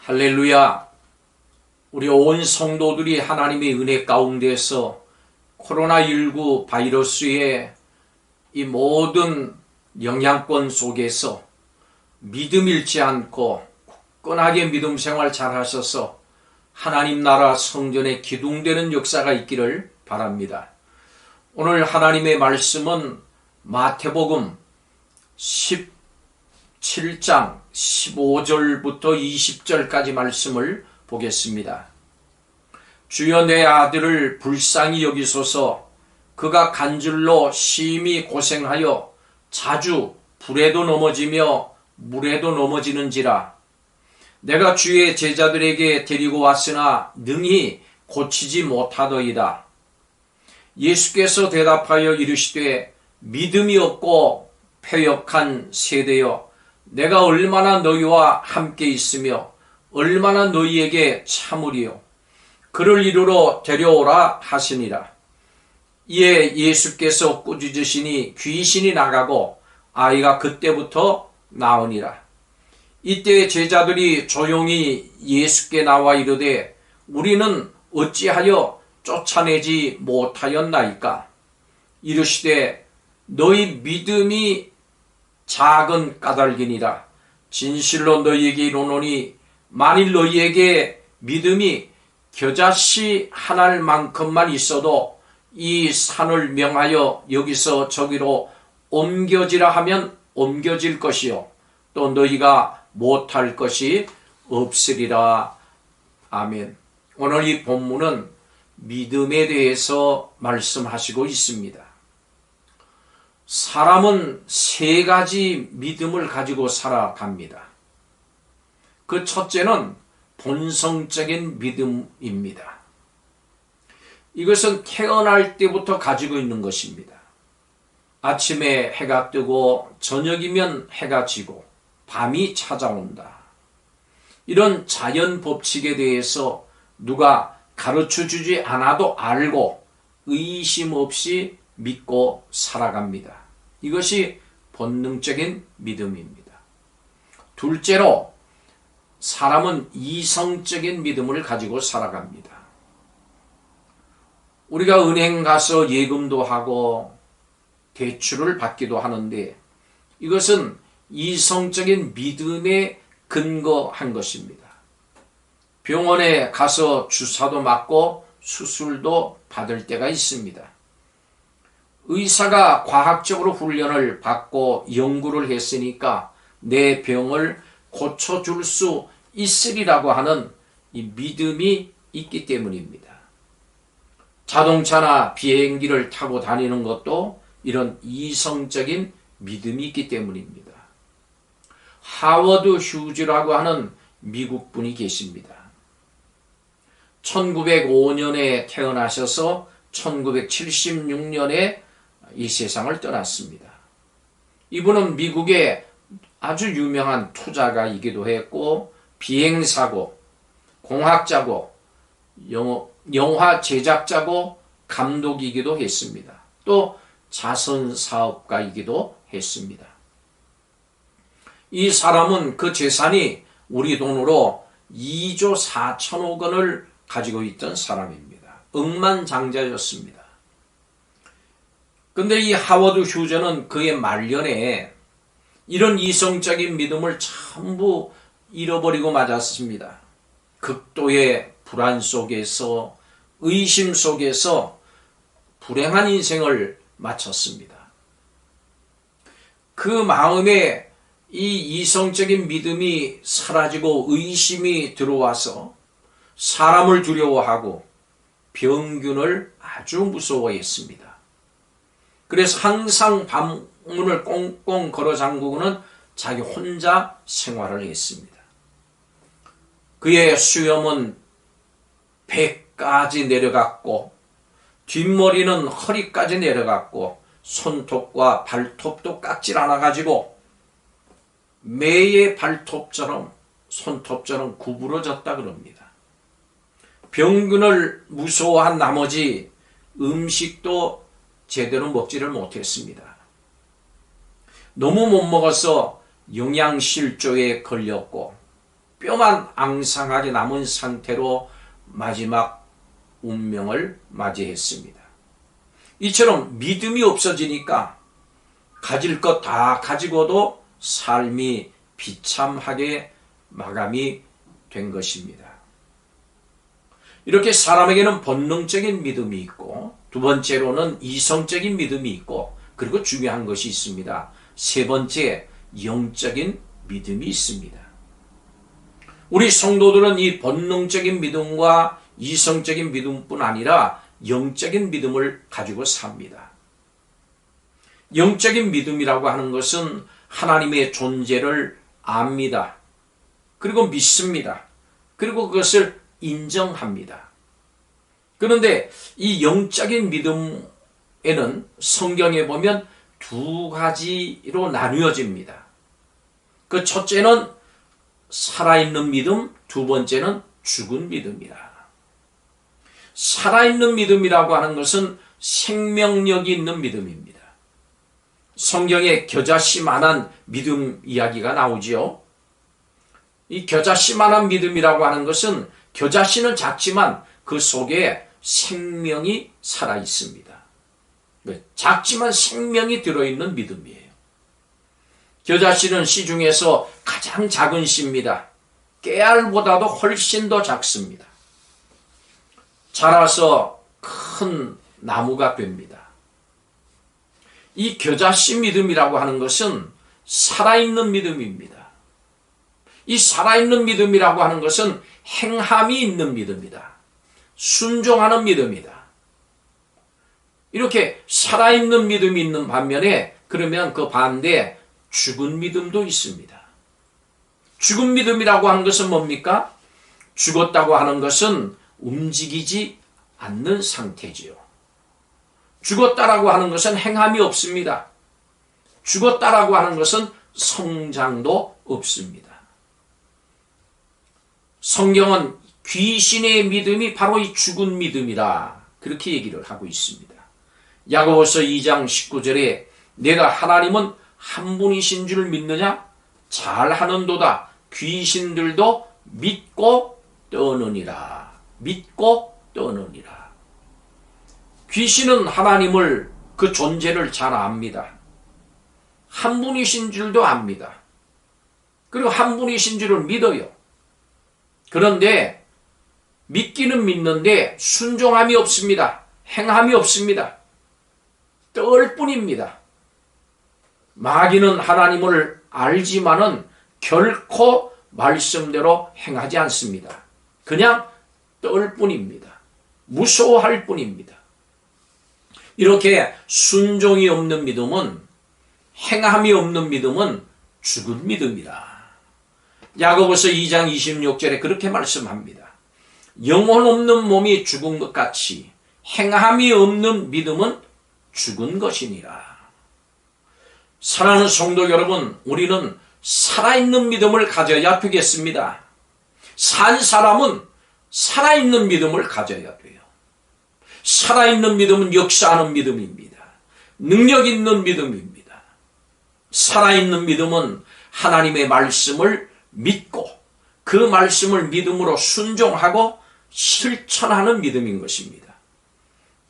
할렐루야. 우리 온 성도들이 하나님의 은혜 가운데서 코로나19 바이러스의 이 모든 영향권 속에서 믿음 잃지 않고 굳건하게 믿음 생활 잘 하셔서 하나님 나라 성전에 기둥되는 역사가 있기를 바랍니다. 오늘 하나님의 말씀은 마태복음 17장 15절부터 20절까지 말씀을 보겠습니다. 주여 내 아들을 불쌍히 여기소서. 그가 간질로 심히 고생하여 자주 불에도 넘어지며 물에도 넘어지는지라. 내가 주의 제자들에게 데리고 왔으나 능히 고치지 못하더이다. 예수께서 대답하여 이르시되 믿음이 없고 패역한 세대여, 내가 얼마나 너희와 함께 있으며 얼마나 너희에게 참으리요. 그를 이루러 데려오라 하시니라. 이에 예수께서 꾸짖으시니 귀신이 나가고 아이가 그때부터 나으니라. 이때 제자들이 조용히 예수께 나와 이르되 우리는 어찌하여 쫓아내지 못하였나이까? 이르시되 너희 믿음이 작은 까닭이니라. 진실로 너희에게 이르노니 만일 너희에게 믿음이 겨자씨 한 알만큼만 있어도 이 산을 명하여 여기서 저기로 옮겨지라 하면 옮겨질 것이요 또 너희가 못할 것이 없으리라. 아멘. 오늘 이 본문은 믿음에 대해서 말씀하시고 있습니다. 사람은 세 가지 믿음을 가지고 살아갑니다. 그 첫째는 본성적인 믿음입니다. 이것은 태어날 때부터 가지고 있는 것입니다. 아침에 해가 뜨고 저녁이면 해가 지고 밤이 찾아온다. 이런 자연 법칙에 대해서 누가 가르쳐주지 않아도 알고 의심 없이 믿고 살아갑니다. 이것이 본능적인 믿음입니다. 둘째로 사람은 이성적인 믿음을 가지고 살아갑니다. 우리가 은행 가서 예금도 하고 대출을 받기도 하는데 이것은 이성적인 믿음에 근거한 것입니다. 병원에 가서 주사도 맞고 수술도 받을 때가 있습니다. 의사가 과학적으로 훈련을 받고 연구를 했으니까 내 병을 고쳐줄 수 있으리라고 하는 이 믿음이 있기 때문입니다. 자동차나 비행기를 타고 다니는 것도 이런 이성적인 믿음이 있기 때문입니다. 하워드 휴즈라고 하는 미국 분이 계십니다. 1905년에 태어나셔서 1976년에 이 세상을 떠났습니다. 이분은 미국의 아주 유명한 투자가이기도 했고 비행사고 공학자고 영화 제작자고 감독이기도 했습니다. 또 자선사업가이기도 했습니다. 이 사람은 그 재산이 우리 돈으로 2조 4천억 원을 가지고 있던 사람입니다. 억만장자였습니다. 근데 이 하워드 휴저는 그의 말년에 이런 이성적인 믿음을 전부 잃어버리고 맞았습니다. 극도의 불안 속에서 의심 속에서 불행한 인생을 마쳤습니다. 그 마음에 이 이성적인 믿음이 사라지고 의심이 들어와서 사람을 두려워하고 병균을 아주 무서워했습니다. 그래서 항상 밤문을 꽁꽁 걸어 잠그고는 자기 혼자 생활을 했습니다. 그의 수염은 배까지 내려갔고 뒷머리는 허리까지 내려갔고 손톱과 발톱도 깎질 않아가지고 매의 발톱처럼 손톱처럼 구부러졌다 그럽니다. 병균을 무서워한 나머지 음식도 제대로 먹지를 못했습니다. 너무 못 먹어서 영양실조에 걸렸고 뼈만 앙상하게 남은 상태로 마지막 운명을 맞이했습니다. 이처럼 믿음이 없어지니까 가질 것 다 가지고도 삶이 비참하게 마감이 된 것입니다. 이렇게 사람에게는 본능적인 믿음이 있고, 두 번째로는 이성적인 믿음이 있고, 그리고 중요한 것이 있습니다. 세 번째, 영적인 믿음이 있습니다. 우리 성도들은 이 본능적인 믿음과 이성적인 믿음뿐 아니라 영적인 믿음을 가지고 삽니다. 영적인 믿음이라고 하는 것은 하나님의 존재를 압니다. 그리고 믿습니다. 그리고 그것을 인정합니다. 그런데 이 영적인 믿음에는 성경에 보면 두 가지로 나뉘어집니다. 그 첫째는 살아있는 믿음, 두 번째는 죽은 믿음이라. 살아있는 믿음이라고 하는 것은 생명력이 있는 믿음입니다. 성경에 겨자씨만한 믿음 이야기가 나오지요. 이 겨자씨만한 믿음이라고 하는 것은 겨자씨는 작지만 그 속에 생명이 살아 있습니다. 작지만 생명이 들어있는 믿음이에요. 겨자씨는 씨 중에서 가장 작은 씨입니다. 깨알보다도 훨씬 더 작습니다. 자라서 큰 나무가 됩니다. 이 겨자씨 믿음이라고 하는 것은 살아있는 믿음입니다. 이 살아있는 믿음이라고 하는 것은 행함이 있는 믿음이다. 순종하는 믿음이다. 이렇게 살아있는 믿음이 있는 반면에 그러면 그 반대에 죽은 믿음도 있습니다. 죽은 믿음이라고 하는 것은 뭡니까? 죽었다고 하는 것은 움직이지 않는 상태지요. 죽었다라고 하는 것은 행함이 없습니다. 죽었다라고 하는 것은 성장도 없습니다. 성경은 귀신의 믿음이 바로 이 죽은 믿음이라 그렇게 얘기를 하고 있습니다. 야고보서 2장 19절에 내가 하나님은 한 분이신 줄 믿느냐? 잘하는도다. 귀신들도 믿고 떠느니라. 믿고 떠느니라. 귀신은 하나님을 그 존재를 잘 압니다. 한 분이신 줄도 압니다. 그리고 한 분이신 줄을 믿어요. 그런데 믿기는 믿는데 순종함이 없습니다. 행함이 없습니다. 떠을 뿐입니다. 마귀는 하나님을 알지만은 결코 말씀대로 행하지 않습니다. 그냥 떠을 뿐입니다. 무서워할 뿐입니다. 이렇게 순종이 없는 믿음은, 행함이 없는 믿음은 죽은 믿음이라. 야고보서 2장 26절에 그렇게 말씀합니다. 영혼 없는 몸이 죽은 것 같이 행함이 없는 믿음은 죽은 것이니라. 사랑하는 성도 여러분, 우리는 살아있는 믿음을 가져야 되겠습니다. 산 사람은 살아있는 믿음을 가져야 돼요. 살아있는 믿음은 역사하는 믿음입니다. 능력 있는 믿음입니다. 살아있는 믿음은 하나님의 말씀을 믿고 그 말씀을 믿음으로 순종하고 실천하는 믿음인 것입니다.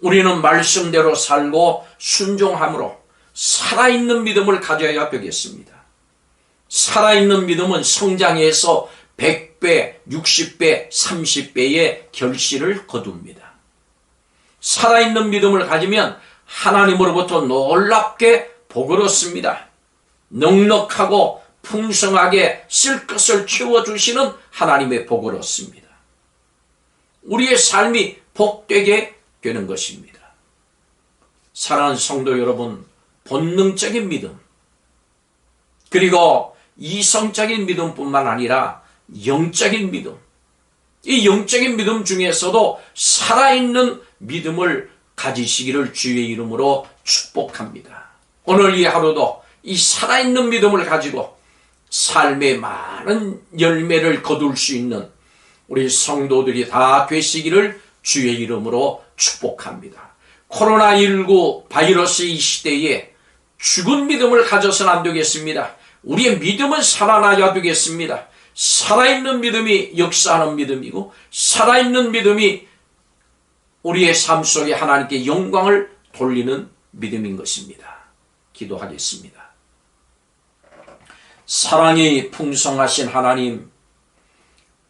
우리는 말씀대로 살고 순종함으로 살아있는 믿음을 가져야 되겠습니다. 살아있는 믿음은 성장해서 100배, 60배, 30배의 결실을 거둡니다. 살아있는 믿음을 가지면 하나님으로부터 놀랍게 복을 얻습니다. 넉넉하고 풍성하게 쓸 것을 채워주시는 하나님의 복을 얻습니다. 우리의 삶이 복되게 되는 것입니다. 사랑하는 성도 여러분, 본능적인 믿음, 그리고 이성적인 믿음뿐만 아니라 영적인 믿음, 이 영적인 믿음 중에서도 살아있는 믿음을 가지시기를 주의 이름으로 축복합니다. 오늘 이 하루도 이 살아있는 믿음을 가지고 삶의 많은 열매를 거둘 수 있는 우리 성도들이 다 되시기를 주의 이름으로 축복합니다. 코로나19 바이러스 이 시대에 죽은 믿음을 가져서는 안 되겠습니다. 우리의 믿음은 살아나야 되겠습니다. 살아있는 믿음이 역사하는 믿음이고, 살아있는 믿음이 우리의 삶 속에 하나님께 영광을 돌리는 믿음인 것입니다. 기도하겠습니다. 사랑이 풍성하신 하나님,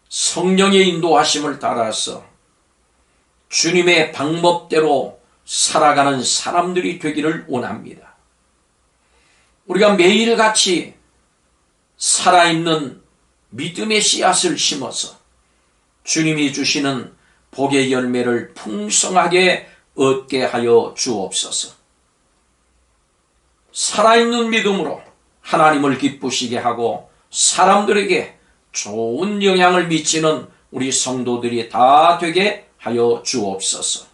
성령의 인도하심을 따라서 주님의 방법대로 살아가는 사람들이 되기를 원합니다. 우리가 매일같이 살아있는 믿음의 씨앗을 심어서 주님이 주시는 복의 열매를 풍성하게 얻게 하여 주옵소서. 살아있는 믿음으로 하나님을 기쁘시게 하고 사람들에게 좋은 영향을 미치는 우리 성도들이 다 되게 하여 주옵소서.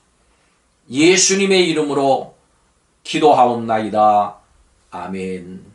예수님의 이름으로 기도하옵나이다. 아멘.